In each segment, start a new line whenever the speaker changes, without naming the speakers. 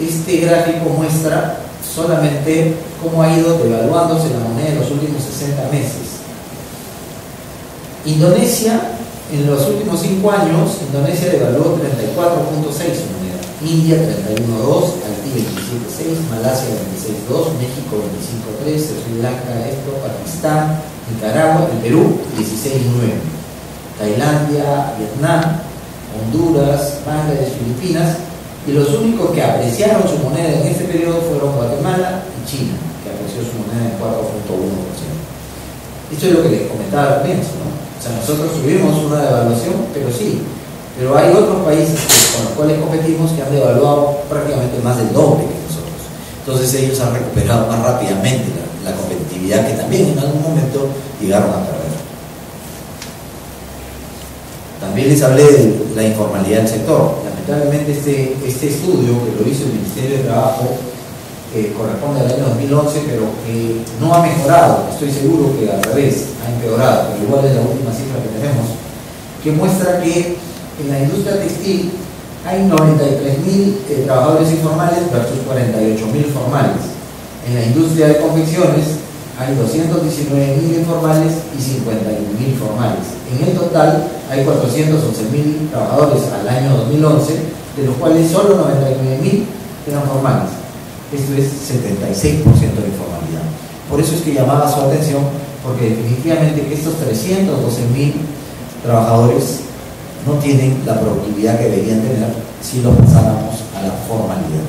Este gráfico muestra solamente cómo ha ido devaluándose la moneda en los últimos 60 meses. Indonesia, en los últimos 5 años, Indonesia devaluó 34.6 su moneda, India 31.2, Haití 27.6, Malasia 26.2, México 25.3, Sri Lanka, Pakistán, Nicaragua y Perú 16.9, Tailandia, Vietnam, Honduras, Bangladesh, Filipinas, y los únicos que apreciaron su moneda en este periodo fueron Guatemala y China, que apreció su moneda en 4.1%. Esto es lo que les comentaba al comienzo, ¿no? O sea, nosotros tuvimos una devaluación, pero sí, pero hay otros países con los cuales competimos que han devaluado prácticamente más del doble que nosotros. Entonces ellos han recuperado más rápidamente la competitividad que también en algún momento llegaron a perder. También les hablé de la informalidad del sector. Lamentablemente este estudio que lo hizo el Ministerio de Trabajo corresponde al año 2011, pero que no ha mejorado. Estoy seguro que al revés, ha empeorado, pero igual es la última cifra que tenemos, que muestra que en la industria textil hay 93.000 trabajadores informales versus 48.000 formales. En la industria de confecciones hay 219.000 informales y 51.000 formales. En el total hay 411.000 trabajadores al año 2011, de los cuales solo 99.000 eran formales. Esto es 76% de informalidad. Por eso es que llamaba su atención, porque definitivamente que estos 312.000 trabajadores no tienen la productividad que deberían tener si lo pasáramos a la formalidad.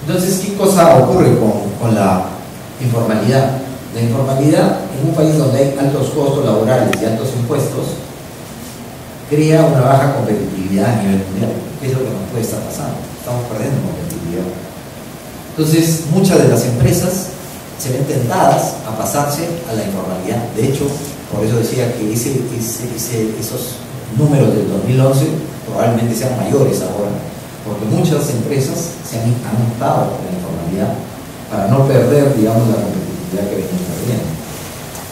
Entonces, ¿qué cosa ocurre con la informalidad? La informalidad, en un país donde hay altos costos laborales y altos impuestos, crea una baja competitividad a nivel mundial. ¿Qué es lo que nos puede estar pasando? Estamos perdiendo competitividad. Entonces, muchas de las empresas se ven tentadas a pasarse a la informalidad. De hecho, por eso decía que esos números del 2011 probablemente sean mayores ahora, porque muchas empresas se han optado por la informalidad para no perder, digamos, la competitividad que venían perdiendo.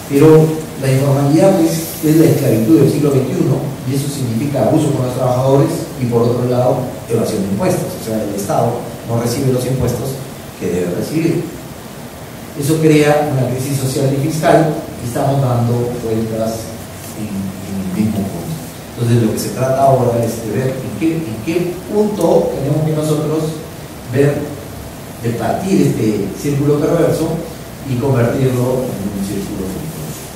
Pero la informalidad, pues, es la esclavitud del siglo XXI, y eso significa abuso con los trabajadores y, por otro lado, evasión de impuestos. O sea, el Estado no recibe los impuestos que debe recibir. Eso crea una crisis social y fiscal y estamos dando vueltas en el mismo punto. Entonces, lo que se trata ahora es de ver en qué punto tenemos que nosotros ver de partir este círculo perverso y convertirlo en un círculo virtuoso.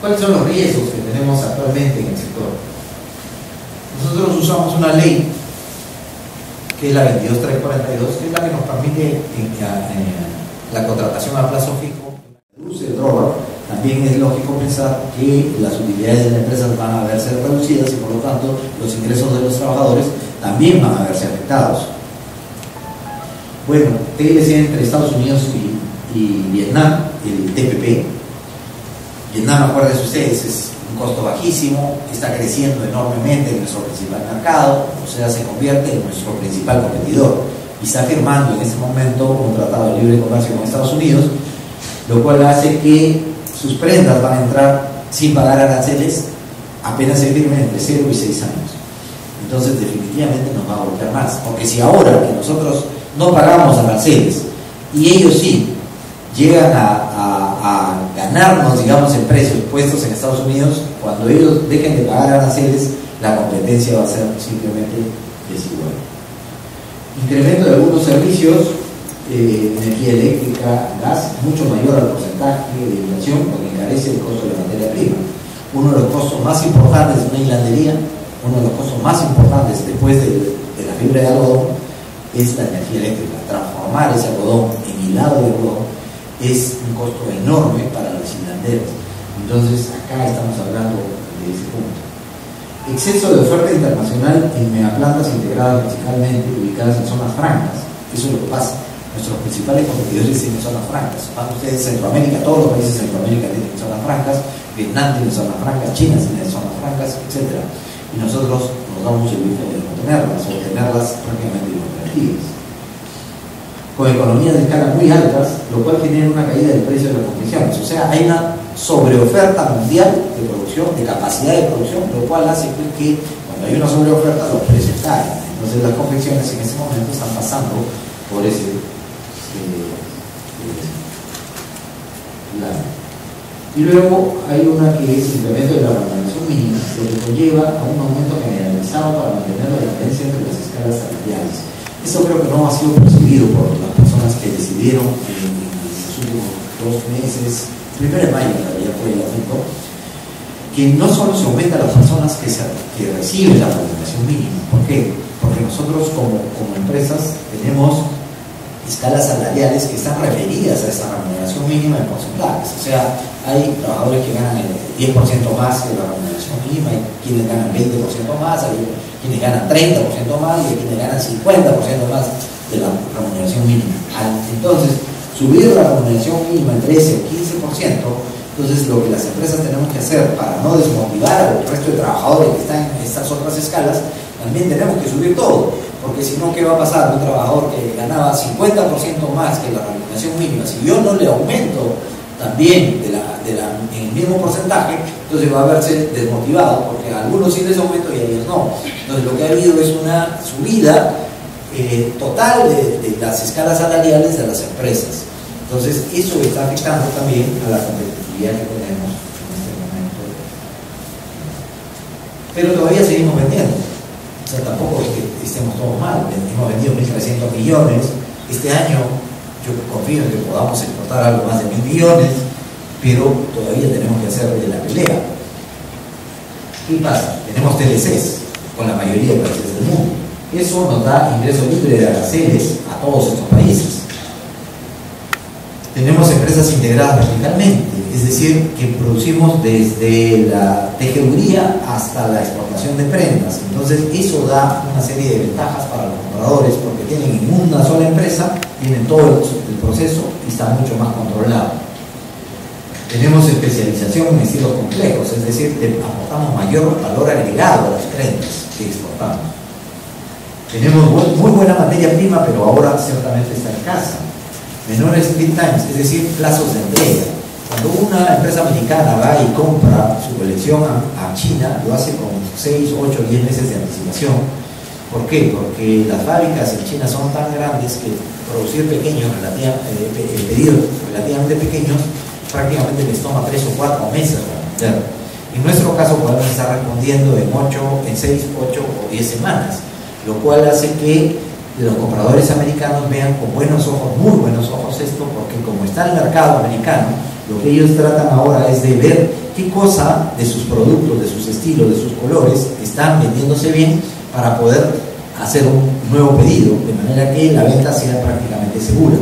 ¿Cuáles son los riesgos que tenemos actualmente en el sector? Nosotros usamos una ley que es la 22342, que es la que nos permite la contratación a plazo fijo. Reduce el drawback. También es lógico pensar que las utilidades de la empresa van a verse reducidas y por lo tanto los ingresos de los trabajadores también van a verse afectados. Bueno, TLC entre Estados Unidos y Vietnam, el TPP. Vietnam, acuérdense ustedes, es un costo bajísimo, está creciendo enormemente en nuestro principal mercado, o sea, se convierte en nuestro principal competidor y está firmando en este momento un tratado de libre comercio con Estados Unidos, lo cual hace que sus prendas van a entrar sin pagar aranceles apenas se firmen entre 0 y 6 años. Entonces definitivamente nos va a golpear más, porque si ahora que nosotros no pagamos aranceles y ellos sí llegan a ganarnos, digamos, en precios puestos en Estados Unidos, cuando ellos dejen de pagar aranceles, la competencia va a ser simplemente desigual. Incremento de algunos servicios, energía eléctrica, gas, mucho mayor al porcentaje de inflación, porque encarece el costo de la materia prima. Uno de los costos más importantes de una hilandería, uno de los costos más importantes después de la fibra de algodón, es la energía eléctrica. Transformar ese algodón en hilado de algodón es un costo enorme para los hilanderos. Entonces, acá estamos hablando de ese punto. Exceso de oferta internacional en megaplantas integradas verticalmente ubicadas en zonas francas. Eso es lo que pasa. Nuestros principales competidores tienen zonas francas. Van ustedes a Centroamérica, todos los países de Centroamérica tienen zonas francas, Vietnam tiene zonas francas, China tiene zonas francas, etc. Y nosotros nos damos el lujo de no tenerlas o tenerlas prácticamente inoperativas. Con economías de escala muy altas, lo cual genera una caída del precio de las confecciones. O sea, hay una sobreoferta mundial de producción, de capacidad de producción, lo cual hace que cuando cuando hay una sobreoferta los precios caen. Entonces las confecciones en ese momento están pasando por ese lado. Y luego hay una que es el incremento de la remuneración mínima, lo que conlleva a un aumento generalizado para mantener la diferencia entre las escalas salariales. Esto creo que no ha sido percibido por las personas que decidieron en los últimos 2 meses, 1 de mayo en realidad fue el aumento, que no solo se aumenta a las personas que reciben la remuneración mínima. ¿Por qué? Porque nosotros como empresas tenemos escalas salariales que están referidas a esa remuneración mínima en porcentajes. O sea, hay trabajadores que ganan el 10% más que la remuneración mínima, hay quienes ganan 20% más, hay quienes ganan 30% más y hay quienes ganan 50% más de la remuneración mínima. Entonces, subir la remuneración mínima en 13 o 15%, entonces lo que las empresas tenemos que hacer para no desmotivar al resto de trabajadores que están en estas otras escalas, también tenemos que subir todo. Porque si no, ¿qué va a pasar? Un trabajador que ganaba 50% más que la remuneración mínima, si yo no le aumento también en el mismo porcentaje, entonces va a verse desmotivado, porque a algunos sí les aumento y a ellos no. Entonces lo que ha habido es una subida total de las escalas salariales de las empresas. Entonces eso está afectando también a la competitividad que tenemos en este momento. Pero todavía seguimos vendiendo. O sea, tampoco es que estemos todos mal. Hemos vendido 1.300 millones. Este año yo confío en que podamos exportar algo más de 1.000 millones, pero todavía tenemos que hacer de la pelea. ¿Qué pasa? Tenemos TLCs con la mayoría de países del mundo. Eso nos da ingreso libre de aranceles a todos estos países. Tenemos empresas integradas verticalmente, es decir, que producimos desde la tejeduría hasta la exportación de prendas. Entonces eso da una serie de ventajas para los compradores, porque tienen en una sola empresa, tienen todo el proceso y está mucho más controlado. Tenemos especialización en estilos complejos, es decir, aportamos mayor valor agregado a las prendas que exportamos. Tenemos muy buena materia prima, pero ahora ciertamente está escasa. Menores lead times, es decir, plazos de entrega. Cuando una empresa mexicana va y compra su colección a China, lo hace con 6, 8, 10 meses de anticipación. ¿Por qué? Porque las fábricas en China son tan grandes que producir pedidos relativamente pequeños prácticamente les toma 3 o 4 meses para vender. En nuestro caso podemos estar respondiendo en 6, 8 o 10 semanas, lo cual hace que los compradores americanos vean con buenos ojos, muy buenos ojos esto, porque como está el mercado americano, lo que ellos tratan ahora es de ver qué cosa de sus productos, de sus estilos, de sus colores están vendiéndose bien para poder hacer un nuevo pedido, de manera que la venta sea prácticamente segura.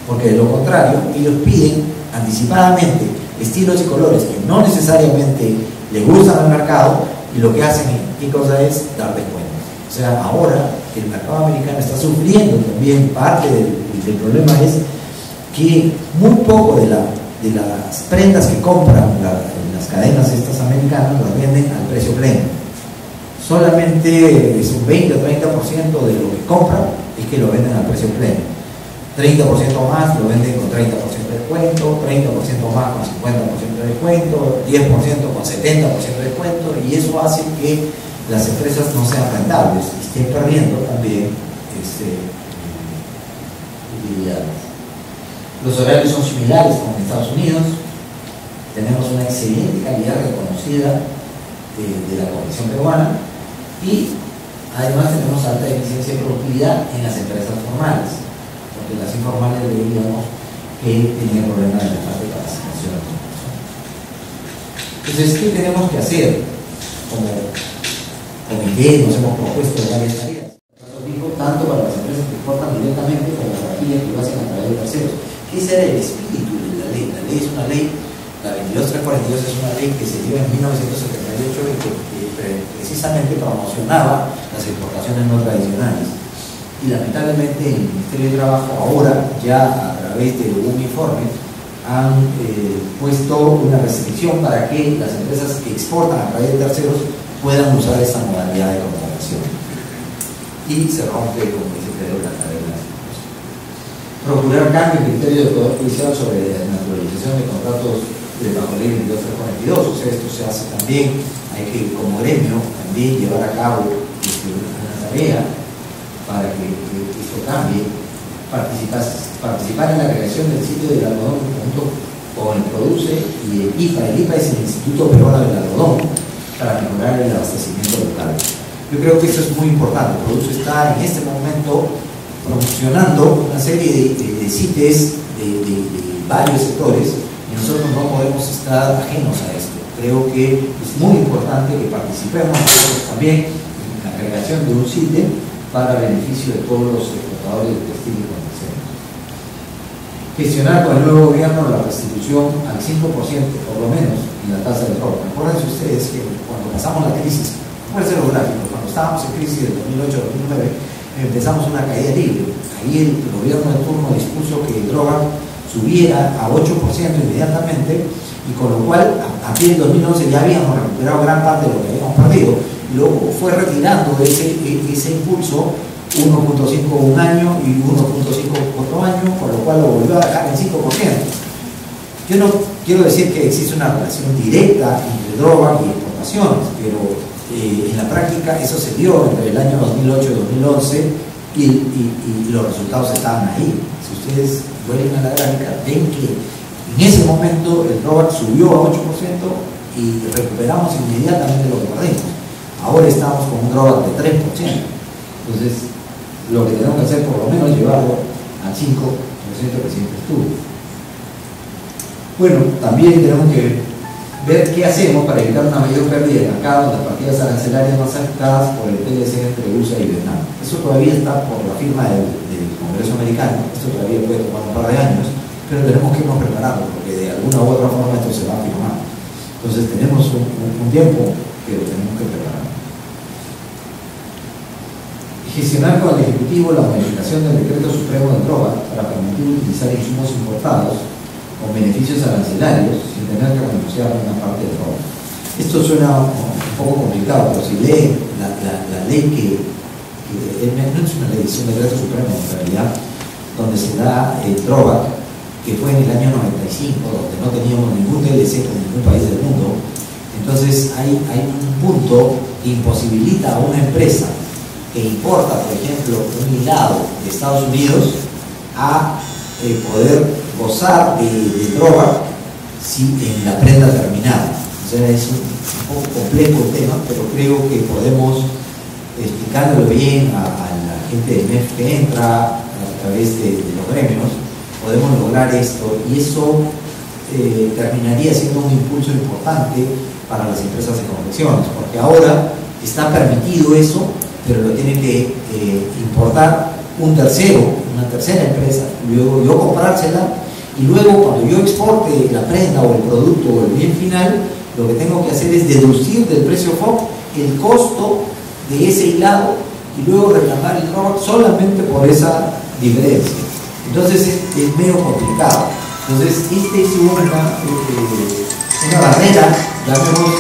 Porque de lo contrario, ellos piden anticipadamente estilos y colores que no necesariamente les gustan al mercado, y lo que hacen, ¿qué cosa es? Dar descuentos. O sea, ahora el mercado americano está sufriendo también. Parte del problema es que muy poco de las prendas que compran las cadenas estas americanas las venden al precio pleno. Solamente es un 20 o 30% de lo que compran es que lo venden al precio pleno. 30% más lo venden con 30% de descuento, 30% más con 50% de descuento, 10% con 70% de descuento, y eso hace que las empresas no sean rentables y estén perdiendo también utilidades. Los horarios son similares con Estados Unidos. Tenemos una excelente calidad reconocida de la confección peruana, y además tenemos alta eficiencia y productividad en las empresas formales, porque las informales veíamos que tenían problemas de falta de capacitación. Entonces, ¿qué tenemos que hacer? Como comité nos hemos propuesto varias tareas, tanto para las empresas que exportan directamente como para aquellas que lo hacen a través de terceros. Ese era el espíritu de la ley. La ley es una ley, la 22342 es una ley que se dio en 1978 y que precisamente promocionaba las exportaciones no tradicionales. Y lamentablemente el Ministerio de Trabajo ahora, ya a través de un informe, han puesto una restricción para que las empresas que exportan a través de terceros puedan usar esta modalidad de contratación. Y se rompe, como dice Pedro, la cadena. Procurar cambio en criterio del Poder Judicial sobre la naturalización de contratos bajo la ley 22342. O sea, esto se hace también, hay que como gremio también llevar a cabo una tarea para que esto cambie, participar en la creación del sitio del algodón junto con el PRODUCE y el IPA. El IPA es el Instituto Peruano del Algodón, para mejorar el abastecimiento local. Yo creo que eso es muy importante. El PRODUCE está en este momento promocionando una serie de CITES de varios sectores y nosotros no podemos estar ajenos a esto. Creo que es muy importante que participemos nosotros también en la creación de un CITE para beneficio de todos los exportadores de textil y confecciones. Gestionar con el nuevo gobierno la restitución al 5%, por lo menos, en la tasa de robo. Acuérdense ustedes que cuando pasamos la crisis, acuérdense los gráficos, cuando estábamos en crisis del 2008-2009, empezamos una caída libre. Ahí el gobierno de turno dispuso que el droga subiera a 8% inmediatamente, y con lo cual a partir del 2011 ya habíamos recuperado gran parte de lo que habíamos perdido, y luego fue retirando ese impulso, 1.5 un año y 1.5 otro año, con lo cual lo volvió a dejar en 5%. Yo no quiero decir que existe una relación directa entre droga y exportaciones, pero en la práctica eso se dio entre el año 2008 y 2011 y los resultados estaban ahí. Si ustedes vuelven a la gráfica, ven que en ese momento el droga subió a 8% y recuperamos inmediatamente lo que perdimos. Ahora estamos con un droga de 3%. Entonces, lo que tenemos que hacer por lo menos llevarlo al 5% que siempre estuvo. Bueno, también tenemos que ver qué hacemos para evitar una mayor pérdida de mercado en las partidas arancelarias más afectadas por el TLC entre USA y Vietnam. Eso todavía está por la firma del Congreso americano, esto todavía puede tomar un par de años, pero tenemos que irnos preparando porque de alguna u otra forma esto se va a firmar. Entonces tenemos un tiempo que lo tenemos que preparar. Gestionar con el Ejecutivo la modificación del Decreto Supremo de Droga para permitir utilizar insumos importados con beneficios arancelarios sin tener que renunciar a una parte de droga. Esto suena un poco complicado, pero si leen la ley que no es una ley, es un Decreto Supremo en realidad, donde se da droga, que fue en el año 95, donde no teníamos ningún TLC en ningún país del mundo. Entonces hay un punto que imposibilita a una empresa que importa, por ejemplo, un hilado de Estados Unidos a poder gozar de droga en la prenda terminada. O sea, es un poco complejo el tema, pero creo que podemos, explicándolo bien a la gente de MEF que entra a través de los gremios, podemos lograr esto, y eso terminaría siendo un impulso importante para las empresas de confecciones, porque ahora está permitido eso, pero lo tiene que importar un tercero, una tercera empresa, luego yo comprársela, y luego cuando yo exporte la prenda o el producto o el bien final, lo que tengo que hacer es deducir del precio FOB el costo de ese hilado y luego reclamar el ROC solamente por esa diferencia. Entonces es medio complicado. Entonces es una barrera, llamemos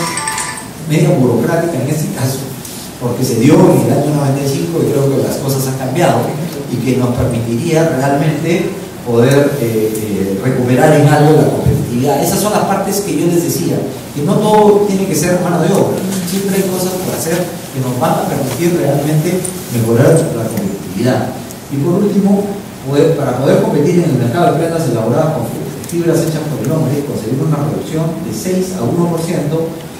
medio burocrática en este caso, porque se dio en el año 95 y creo que las cosas han cambiado y que nos permitiría realmente poder recuperar en algo la competitividad. Esas son las partes que yo les decía, que no todo tiene que ser mano de obra, siempre hay cosas por hacer que nos van a permitir realmente mejorar la competitividad. Y por último, para poder competir en el mercado de prendas elaboradas con fibras hechas por el hombre, conseguir una reducción de 6 a 1%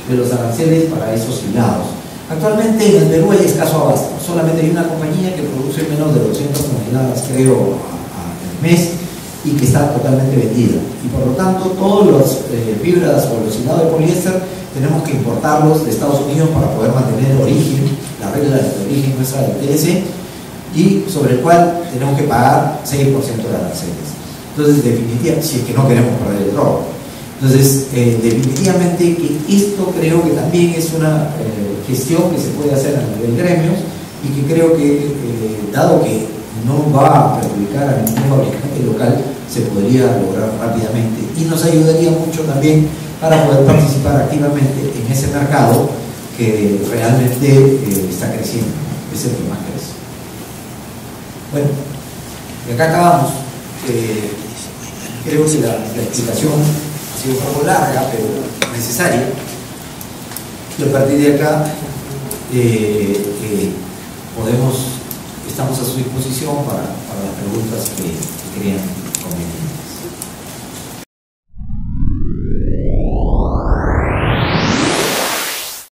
de los aranceles para esos hilados. Actualmente en el Perú hay escaso abasto, solamente hay una compañía que produce menos de 200 toneladas, creo, al mes, y que está totalmente vendida. Y por lo tanto, todas las fibras o los hilados de poliéster tenemos que importarlos de Estados Unidos para poder mantener el origen, la regla de origen nuestra del TLC, y sobre el cual tenemos que pagar 6% de aranceles. Entonces, definitivamente, si es que no queremos perder el robo. Entonces, definitivamente que esto creo que también es una gestión que se puede hacer a nivel gremios y que creo que, dado que no va a perjudicar a ningún fabricante local, se podría lograr rápidamente y nos ayudaría mucho también para poder participar activamente en ese mercado que realmente está creciendo, es el que más crece. Bueno, y acá acabamos. Creo que la explicación Ha sido un poco larga, pero necesaria. Y a partir de acá estamos a su disposición para las preguntas que crean convenientes.